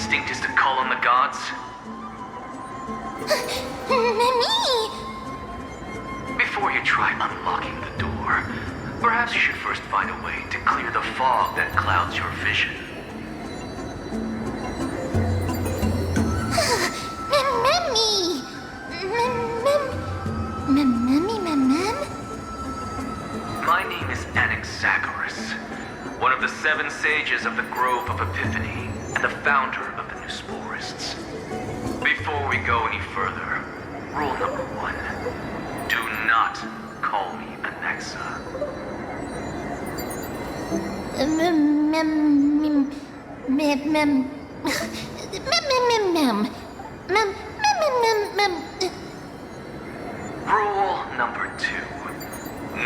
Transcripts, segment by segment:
instinct is to call on the gods? Me! Before you try unlocking the door, perhaps you should first find a way to clear the fog that clouds your vision. My name is Anaxagoras, one of the 7 sages of the Grove of Epiphany, and the founder of the New Sporists. Before we go any further, rule number 1. Do not call me Anaxa. Rule number 2.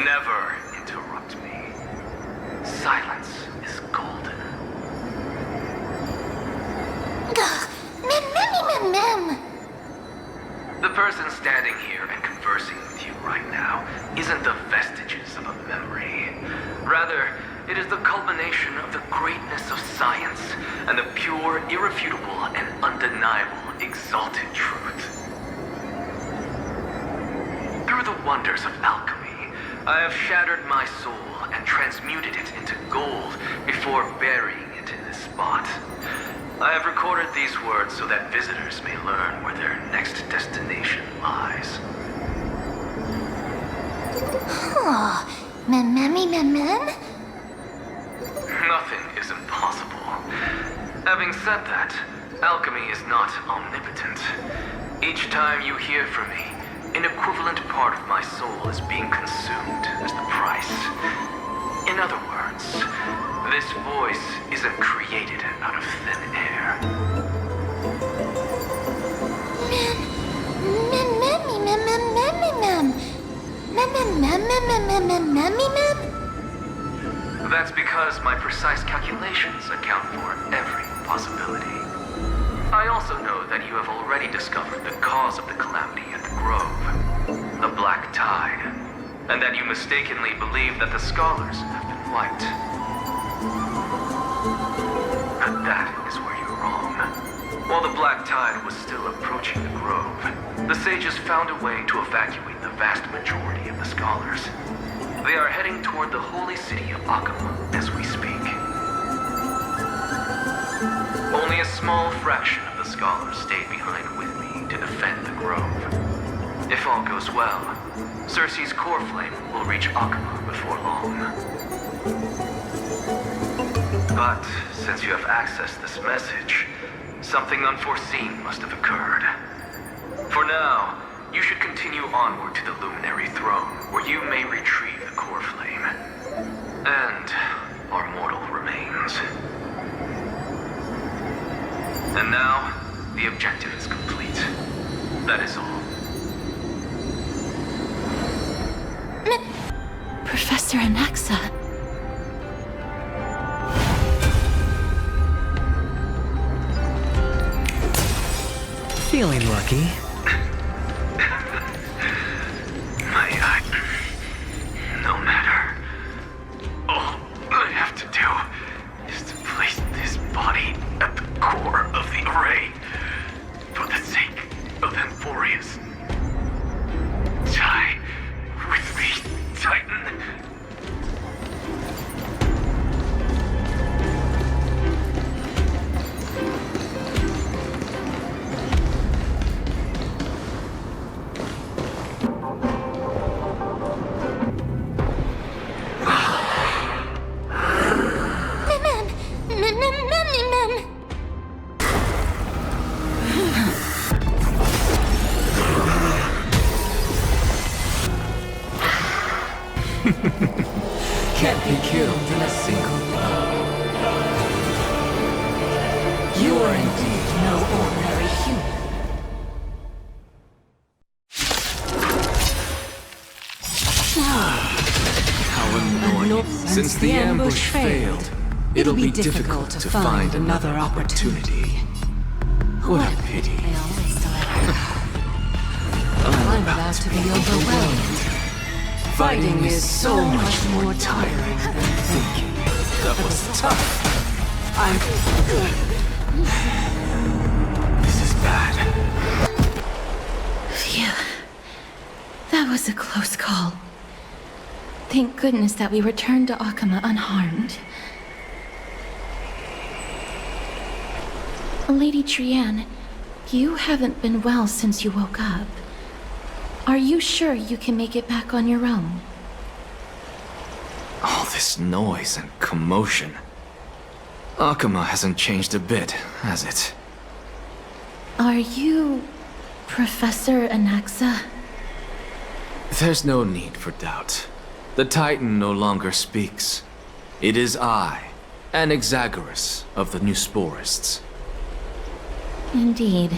Never interrupt me. Silence is golden. The person standing here and conversing with you right now isn't the vestiges of a memory. Rather, it is the culmination of the greatness of science and the pure, irrefutable, and undeniable exalted truth. Through the wonders of alchemy, I have shattered my soul and transmuted it into gold before burying it in this spot. I have recorded these words so that visitors may learn where their next destination lies. Nothing is impossible. Having said that, alchemy is not omnipotent. Each time you hear from me, an equivalent part of my soul is being consumed as the price. In other words, this voice isn't created out of thin air. That's because my precise calculations account for every possibility. I also know that you have already discovered the cause of the calamity at the Grove, the Black Tide, and that you mistakenly believe that the scholars have been wiped. But that is where you're wrong. While the Black Tide was still approaching the Grove, the sages found a way to evacuate the vast majority of the scholars. They are heading toward the holy city of Akama as we speak. Only a small fraction of the scholars stayed behind with me to defend the Grove. If all goes well, Circe's core flame will reach Akama before long. But since you have accessed this message, something unforeseen must have occurred. For now, you should continue onward to the Luminary Throne, where you may retrieve the core flame. And our mortal remains. And now, the objective is complete. That is all. Professor Anaxa. Feeling lucky. No matter. All I have to do is to place this body at the core of the array. For the sake of Amphoreus. Die with me, Titan. Can't be killed in a single blow. You are indeed no ordinary human. How annoying. Since the ambush failed, it'll be difficult to find another opportunity. What a pity. I'm about to be overwhelmed. Fighting is so much more tiring than thinking. That was tough. I'm good. was a close call. Thank goodness that we returned to Akama unharmed. Lady Trianne, you haven't been well since you woke up. Are you sure you can make it back on your own? All this noise and commotion. Akama hasn't changed a bit, has it? Are you Professor Anaxa? There's no need for doubt. The Titan no longer speaks. It is I, Anaxagoras of the Newsporists. Indeed.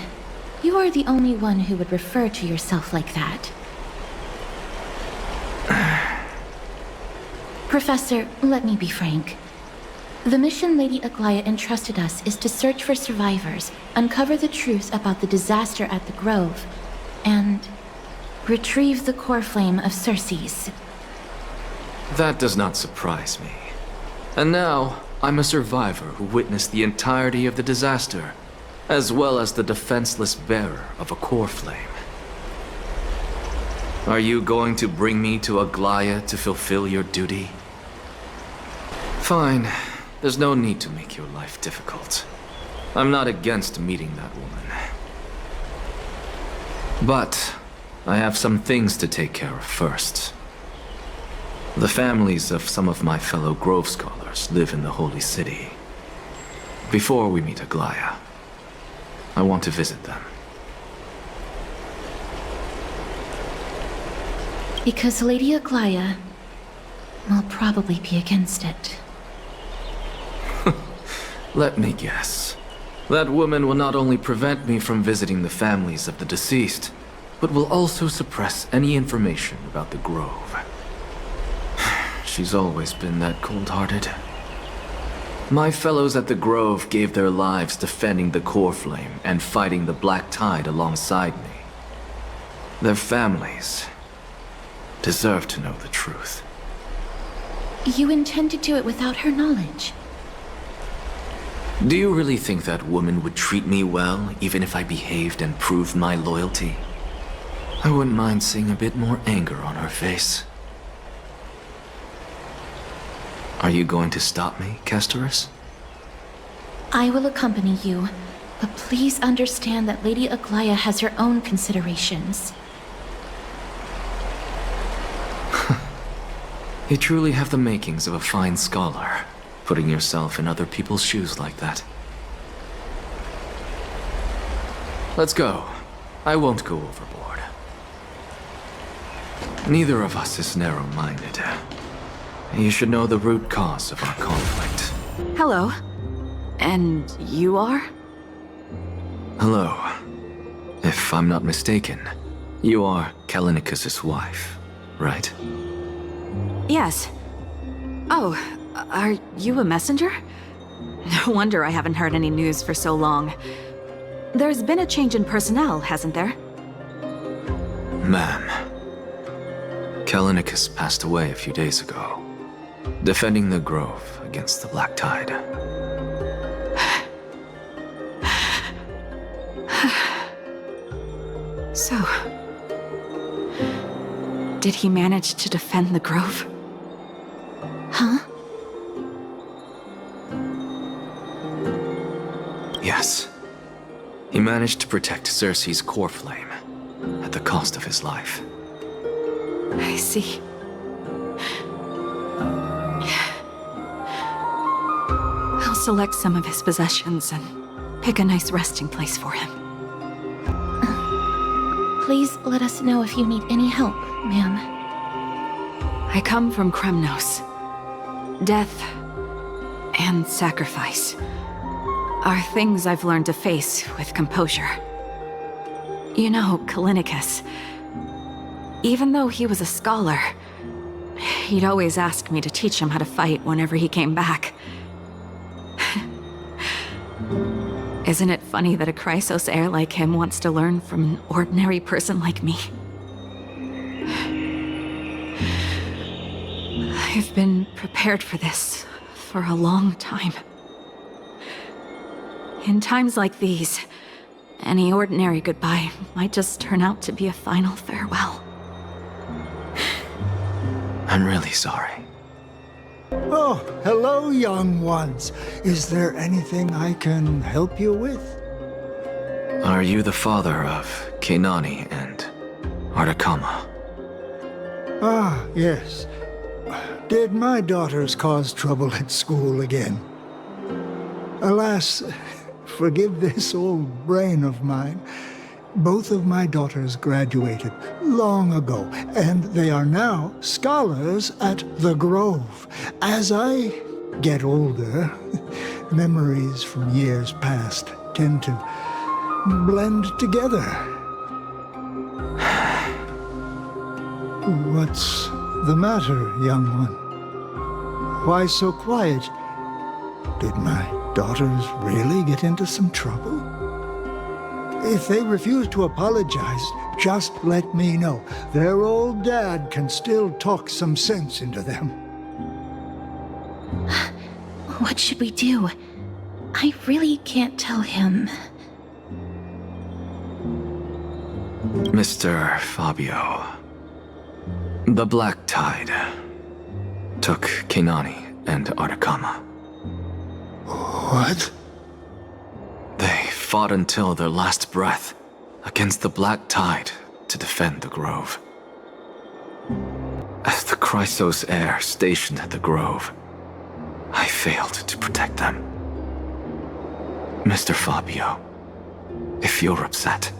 You are the only one who would refer to yourself like that. Professor, let me be frank. The mission Lady Aglaya entrusted us is to search for survivors, uncover the truth about the disaster at the Grove, and retrieve the core flame of Circes. That does not surprise me. And now, I'm a survivor who witnessed the entirety of the disaster, as well as the defenseless bearer of a core flame. Are you going to bring me to Aglaya to fulfill your duty? Fine. There's no need to make your life difficult. I'm not against meeting that woman. But I have some things to take care of first. The families of some of my fellow Grove Scholars live in the Holy City. Before we meet Aglaya, I want to visit them. Because Lady Aglaya will probably be against it. Let me guess. That woman will not only prevent me from visiting the families of the deceased, but will also suppress any information about the Grove. She's always been that cold-hearted. My fellows at the Grove gave their lives defending the core flame and fighting the Black Tide alongside me. Their families deserve to know the truth. You intend to do it without her knowledge? Do you really think that woman would treat me well, even if I behaved and proved my loyalty? I wouldn't mind seeing a bit more anger on her face. Are you going to stop me, Castorus? I will accompany you, but please understand that Lady Aglaya has her own considerations. You truly have the makings of a fine scholar, putting yourself in other people's shoes like that. Let's go. I won't go overboard. Neither of us is narrow-minded. You should know the root cause of our conflict. Hello. And you are? Hello. If I'm not mistaken, you are Kallinicus's wife, right? Yes. Oh, are you a messenger? No wonder I haven't heard any news for so long. There's been a change in personnel, hasn't there? Ma'am. Kallinicus passed away a few days ago, defending the Grove against the Black Tide. So... did he manage to defend the Grove? Huh? Yes. He managed to protect Circe's core flame, at the cost of his life. I see. I'll select some of his possessions and pick a nice resting place for him. Please let us know if you need any help, ma'am. I come from Kremnos. Death and sacrifice are things I've learned to face with composure. You know, Kallinicus, even though he was a scholar, he'd always ask me to teach him how to fight whenever he came back. Isn't it funny that a Chrysos heir like him wants to learn from an ordinary person like me? I've been prepared for this for a long time. In times like these, any ordinary goodbye might just turn out to be a final farewell. I'm really sorry. Oh, hello, young ones. Is there anything I can help you with? Are you the father of Keinani and Artakama? Ah, yes. Did my daughters cause trouble at school again? Alas, forgive this old brain of mine. Both of my daughters graduated long ago, and they are now scholars at the Grove. As I get older, memories from years past tend to blend together. What's the matter, young one? Why so quiet? Did my daughters really get into some trouble? If they refuse to apologize, just let me know. Their old dad can still talk some sense into them. What should we do? I really can't tell him. Mr. Fabio, the Black Tide took Keinani and Artakama. What? They fought until their last breath against the Black Tide to defend the Grove. As the Chrysos heir stationed at the Grove, I failed to protect them. Mr. Fabio, if you're upset...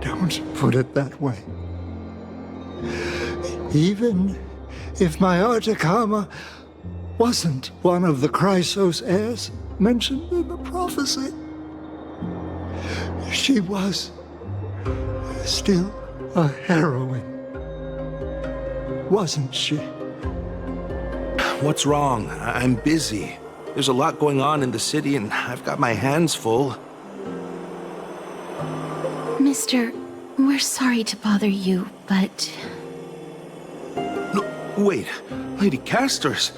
Don't put it that way. Even if my Artakama wasn't one of the Chrysos heirs mentioned in the prophecy, she was still a heroine, wasn't she? What's wrong? I'm busy. There's a lot going on in the city, and I've got my hands full. Mister, we're sorry to bother you, but... No, wait. Lady Castors,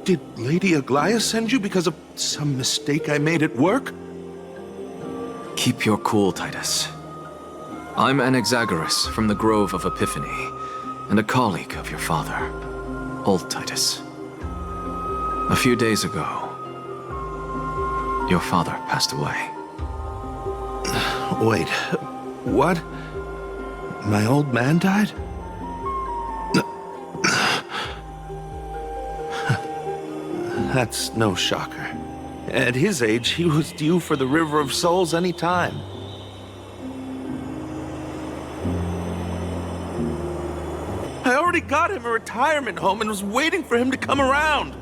did Lady Aglaia send you because of some mistake I made at work? Keep your cool, Titus. I'm Anaxagoras from the Grove of Epiphany, and a colleague of your father, old Titus. A few days ago, your father passed away. Wait, what? My old man died? That's no shocker. At his age, he was due for the River of Souls any time. I already got him a retirement home and was waiting for him to come around.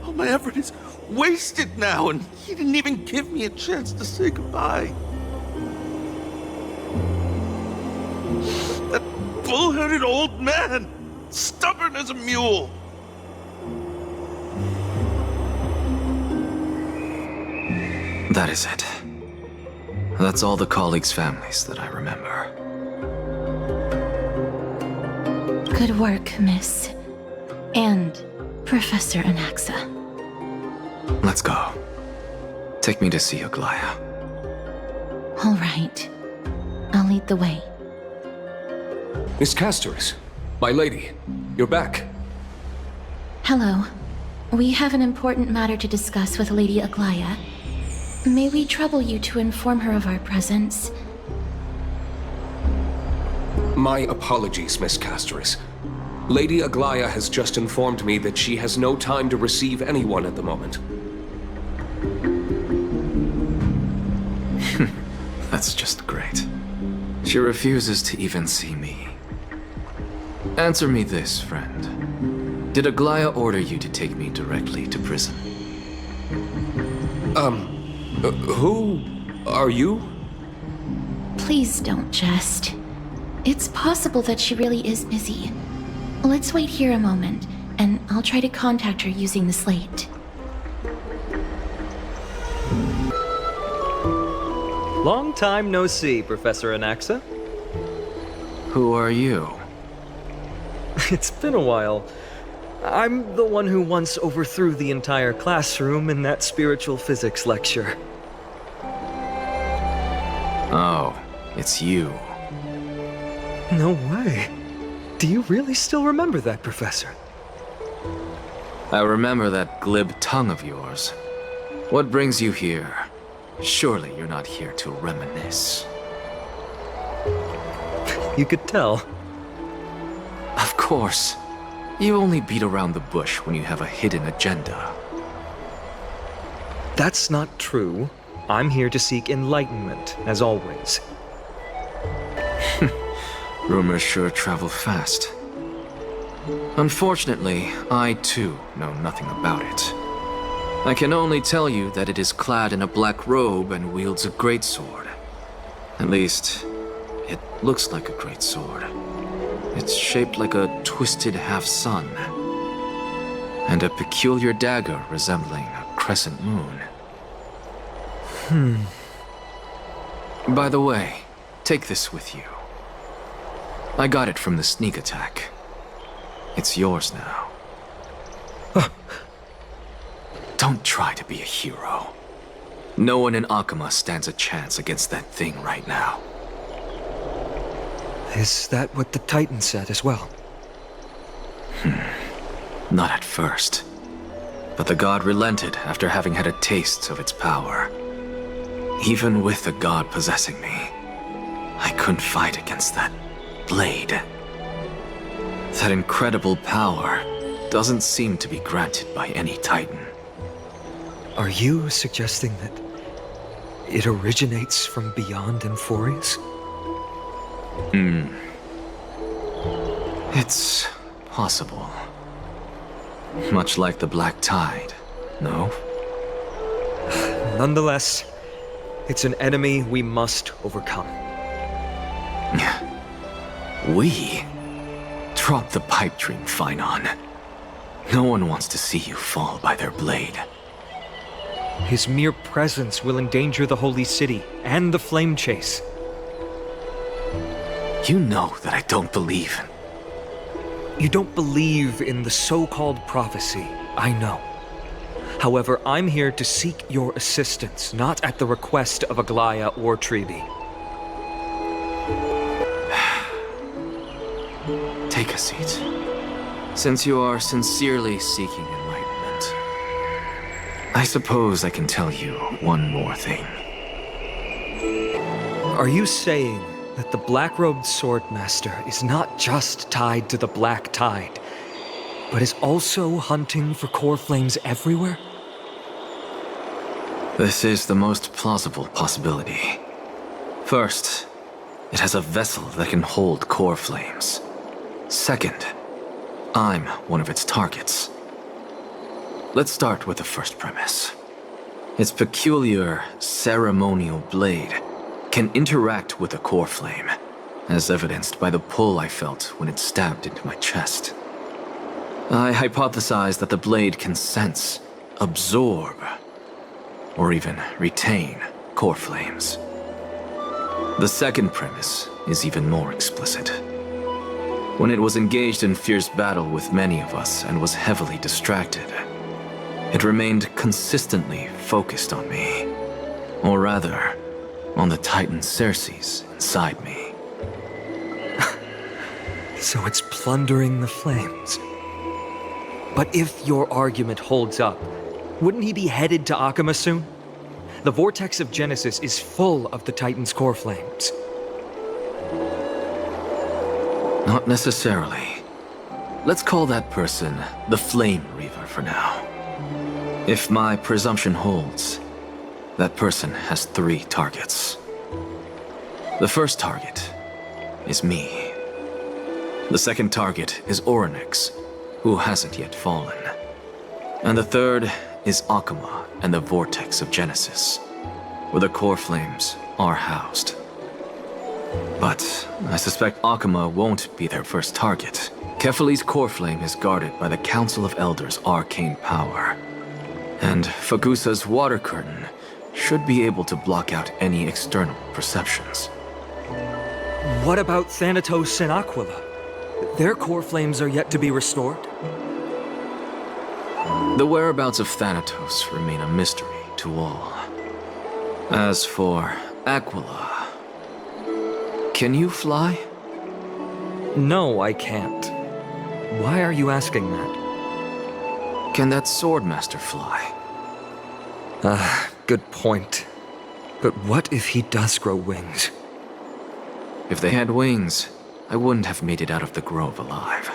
All my effort is wasted now, and he didn't even give me a chance to say goodbye. That bull-headed old man, stubborn as a mule. That is it. That's all the colleagues' families that I remember. Good work, Miss. And Professor Anaxa. Let's go. Take me to see Aglaia. All right. I'll lead the way. Miss Castors, my lady, you're back. Hello. We have an important matter to discuss with Lady Aglaia. May we trouble you to inform her of our presence? My apologies, Miss Castors. Lady Aglaia has just informed me that she has no time to receive anyone at the moment. That's just great. She refuses to even see me. Answer me this, friend. Did Aglaia order you to take me directly to prison? Who are you? Please don't jest. It's possible that she really is busy. Let's wait here a moment, and I'll try to contact her using the slate. Long time no see, Professor Anaxa. Who are you? It's been a while. I'm the one who once overthrew the entire classroom in that spiritual physics lecture. Oh, it's you. No way. Do you really still remember that, Professor? I remember that glib tongue of yours. What brings you here? Surely you're not here to reminisce. You could tell. Of course. You only beat around the bush when you have a hidden agenda. That's not true. I'm here to seek enlightenment, as always. Rumors sure travel fast. Unfortunately, I too know nothing about it. I can only tell you that it is clad in a black robe and wields a greatsword. At least, it looks like a greatsword. It's shaped like a twisted half-sun, and a peculiar dagger resembling a crescent moon. By the way, take this with you. I got it from the sneak attack. It's yours now. Don't try to be a hero. No one in Akuma stands a chance against that thing right now. Is that what the Titan said as well? Not at first. But the god relented after having had a taste of its power. Even with the god possessing me, I couldn't fight against that blade. That incredible power doesn't seem to be granted by any Titan. Are you suggesting that it originates from beyond Amphoreus? It's possible. Much like the Black Tide, no? Nonetheless, it's an enemy we must overcome. We? Drop the pipe dream, Phainon. No one wants to see you fall by their blade. His mere presence will endanger the Holy City and the Flame Chase. You know that I don't believe. You don't believe in the so-called prophecy, I know. However, I'm here to seek your assistance, not at the request of Aglaya or Tribi. Take a seat. Since you are sincerely seeking enlightenment, I suppose I can tell you one more thing. Are you saying that the black-robed swordmaster is not just tied to the Black Tide, but is also hunting for core flames everywhere? This is the most plausible possibility. First, it has a vessel that can hold core flames. Second, I'm one of its targets. Let's start with the first premise. Its peculiar ceremonial blade can interact with a core flame, as evidenced by the pull I felt when it stabbed into my chest. I hypothesize that the blade can sense, absorb, or even retain core flames. The second premise is even more explicit. When it was engaged in fierce battle with many of us and was heavily distracted, it remained consistently focused on me. Or rather, on the Titan Circes inside me. So it's plundering the flames. But if your argument holds up, wouldn't he be headed to Akuma soon? The vortex of Genesis is full of the Titan's core flames. Not necessarily. Let's call that person the Flame Reaver for now. If my presumption holds, that person has 3 targets. The first target is me. The second target is Orynyx, who hasn't yet fallen. And the third is Akuma and the Vortex of Genesis, where the core flames are housed. But I suspect Akuma won't be their first target. Kefali's core flame is guarded by the Council of Elders' arcane power. And Fagusa's water curtain should be able to block out any external perceptions. What about Thanatos and Aquila? Their core flames are yet to be restored? The whereabouts of Thanatos remain a mystery to all. As for Aquila, can you fly? No, I can't. Why are you asking that? Can that Swordmaster fly? Good point. But what if he does grow wings? If they had wings, I wouldn't have made it out of the grove alive.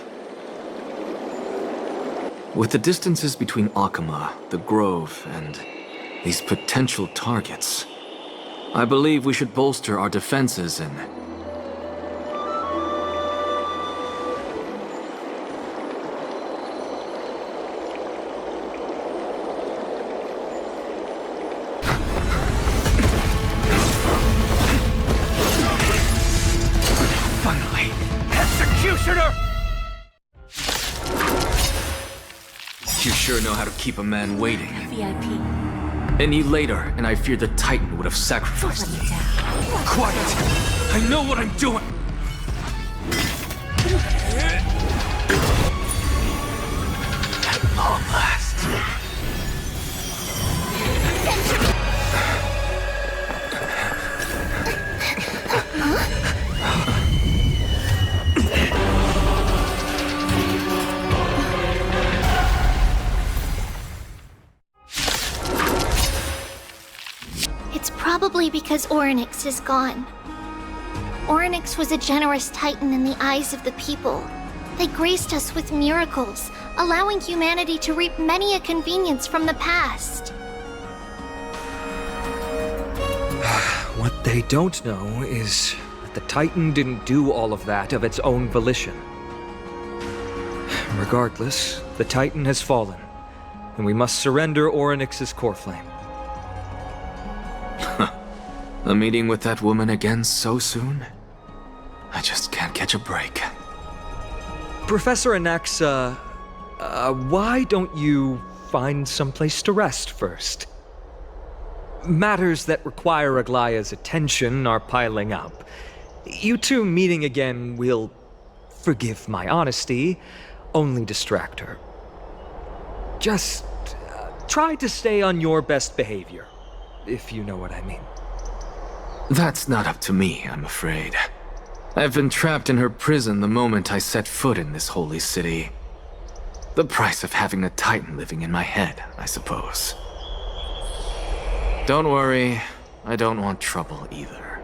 With the distances between Akama, the grove, and these potential targets, I believe we should bolster our defenses and... Finally! Executioner! You sure know how to keep a man waiting. VIP. Any later, and I fear the Titan would have sacrificed me. Quiet! I know what I'm doing! At long last. It's probably because Orynyx is gone. Orynyx was a generous titan in the eyes of the people. They graced us with miracles, allowing humanity to reap many a convenience from the past. What they don't know is that the Titan didn't do all of that of its own volition. Regardless, the Titan has fallen, and we must surrender Orynyx's core flame. A meeting with that woman again so soon? I just can't catch a break. Professor Anaxa, why don't you find someplace to rest first? Matters that require Aglaya's attention are piling up. You two meeting again will, forgive my honesty, only distract her. Just try to stay on your best behavior, if you know what I mean. That's not up to me, I'm afraid. I've been trapped in her prison the moment I set foot in this holy city. The price of having a Titan living in my head, I suppose. Don't worry, I don't want trouble either.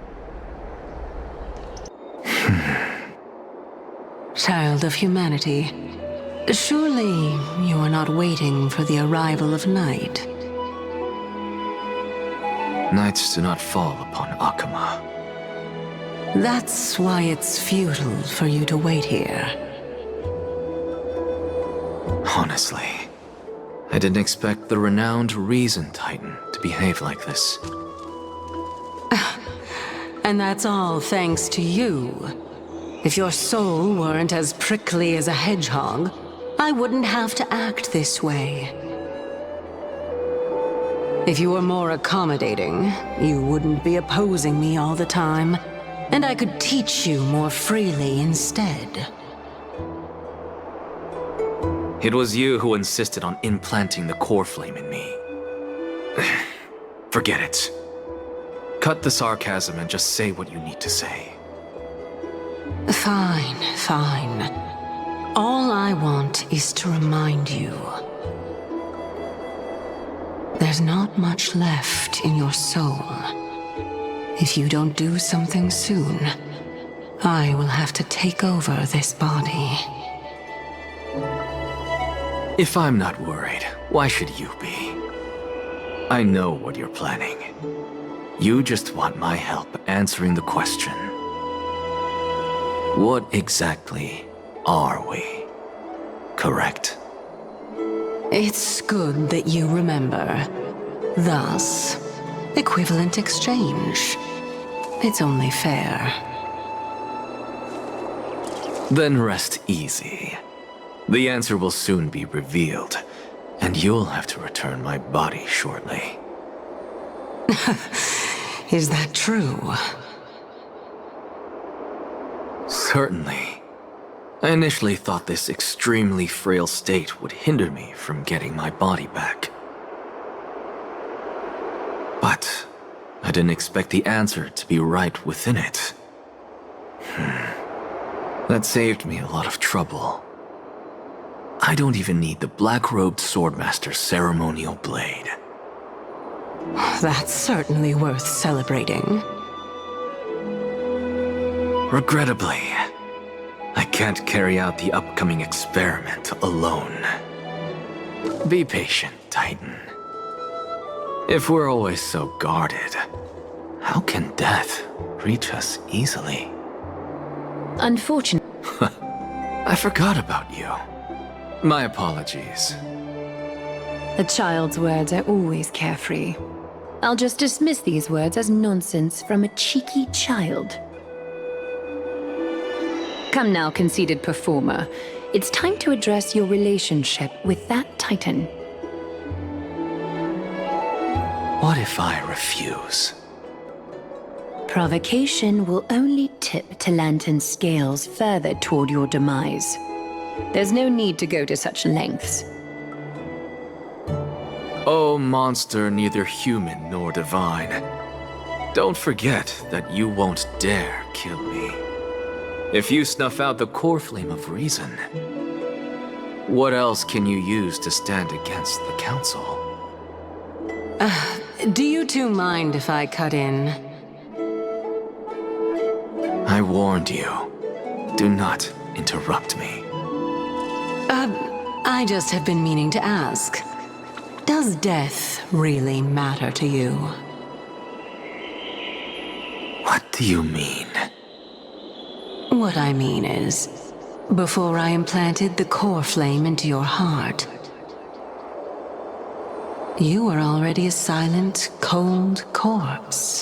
Child of humanity, surely you are not waiting for the arrival of night. Nights do not fall upon Akama. That's why it's futile for you to wait here. Honestly, I didn't expect the renowned Reason Titan to behave like this. And that's all thanks to you. If your soul weren't as prickly as a hedgehog, I wouldn't have to act this way. If you were more accommodating, you wouldn't be opposing me all the time, and I could teach you more freely instead. It was you who insisted on implanting the core flame in me. Forget it. Cut the sarcasm and just say what you need to say. Fine, fine. All I want is to remind you. There's not much left in your soul. If you don't do something soon, I will have to take over this body. If I'm not worried, why should you be? I know what you're planning. You just want my help answering the question. What exactly are we? Correct? It's good that you remember. Thus, equivalent exchange. It's only fair. Then rest easy. The answer will soon be revealed, and you'll have to return my body shortly. Is that true? Certainly. I initially thought this extremely frail state would hinder me from getting my body back. But I didn't expect the answer to be right within it. That saved me a lot of trouble. I don't even need the black-robed swordmaster's ceremonial blade. That's certainly worth celebrating. Regrettably, I can't carry out the upcoming experiment alone. Be patient, Titan. If we're always so guarded, how can death reach us easily? Unfortunately. I forgot about you. My apologies. A child's words are always carefree. I'll just dismiss these words as nonsense from a cheeky child. Come now, conceited performer. It's time to address your relationship with that Titan. What if I refuse? Provocation will only tip Talantan's scales further toward your demise. There's no need to go to such lengths. Oh, monster neither human nor divine. Don't forget that you won't dare kill me. If you snuff out the core flame of reason, what else can you use to stand against the Council? Do you two mind if I cut in? I warned you. Do not interrupt me. I just have been meaning to ask. Does death really matter to you? What do you mean? What I mean is, before I implanted the core flame into your heart, you were already a silent, cold corpse.